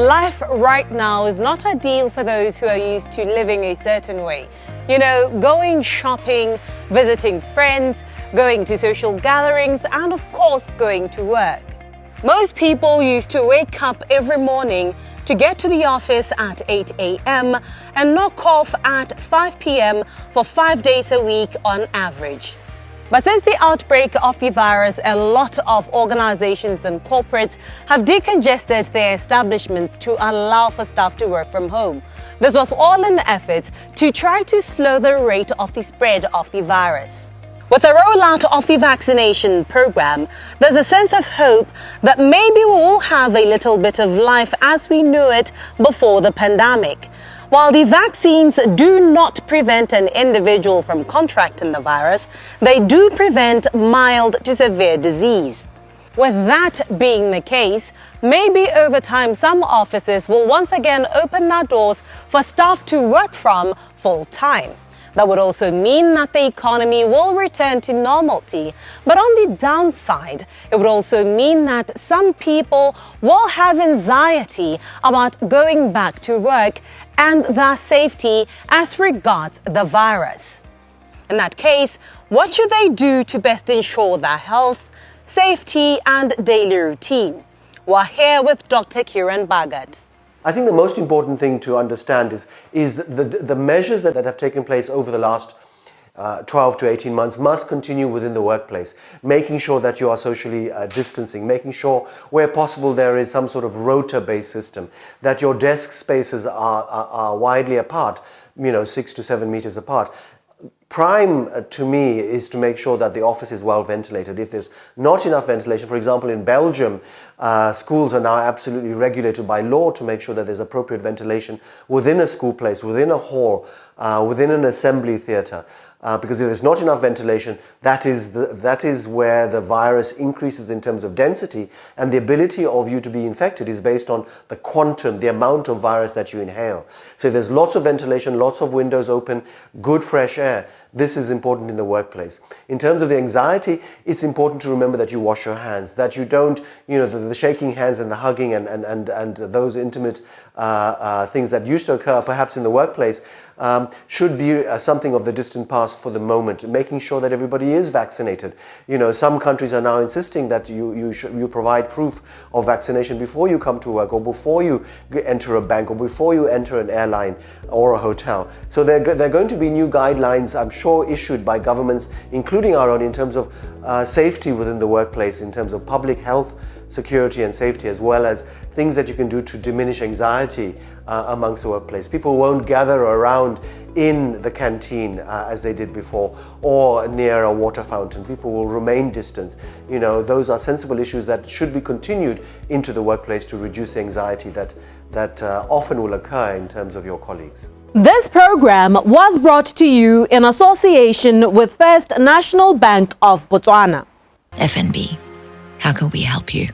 life right now is not ideal for those who are used to living a certain way. You know, going shopping, visiting friends, going to social gatherings, and of course, going to work. Most people used to wake up every morning to get to the office at 8 a.m. and knock off at 5 p.m. for 5 days a week on average. But since the outbreak of the virus, a lot of organizations and corporates have decongested their establishments to allow for staff to work from home. This was all an effort to try to slow the rate of the spread of the virus. With the rollout of the vaccination program, there's a sense of hope that maybe we will have a little bit of life as we knew it before the pandemic. While the vaccines do not prevent an individual from contracting the virus, they do prevent mild to severe disease. With that being the case, maybe over time some offices will once again open their doors for staff to work from full time. That would also mean that the economy will return to normality. But on the downside, it would also mean that some people will have anxiety about going back to work and their safety as regards the virus. In that case, what should they do to best ensure their health, safety, and daily routine? We're here with Dr. Kiran Bhagat. I think the most important thing to understand is the measures that have taken place over the last 12 to 18 months must continue within the workplace, making sure that you are socially distancing, making sure where possible there is some sort of rota-based system, that your desk spaces are widely apart, 6 to 7 meters apart. Prime to me is to make sure that the office is well ventilated. If there's not enough ventilation, for example, in Belgium, schools are now absolutely regulated by law to make sure that there's appropriate ventilation within a school place, within a hall, within an assembly theatre. Because if there's not enough ventilation, that is where the virus increases in terms of density, and the ability of you to be infected is based on the quantum, the amount of virus that you inhale. So if there's lots of ventilation, lots of windows open, good fresh air, this is important in the workplace. In terms of the anxiety, it's important to remember that you wash your hands, that you don't, the shaking hands and the hugging and those intimate things that used to occur perhaps in the workplace should be something of the distant past for the moment, making sure that everybody is vaccinated. Some countries are now insisting that you provide proof of vaccination before you come to work, or before you enter a bank, or before you enter an airline or a hotel. So there are going to be new guidelines, I'm sure, issued by governments, including our own, in terms of safety within the workplace, in terms of public health, security and safety, as well as things that you can do to diminish anxiety amongst the workplace. People won't gather around in the canteen as they did before, or near a water fountain. People will remain distant. Those are sensible issues that should be continued into the workplace to reduce the anxiety that often will occur in terms of your colleagues. This program was brought to you in association with First National Bank of Botswana. FNB, how can we help you?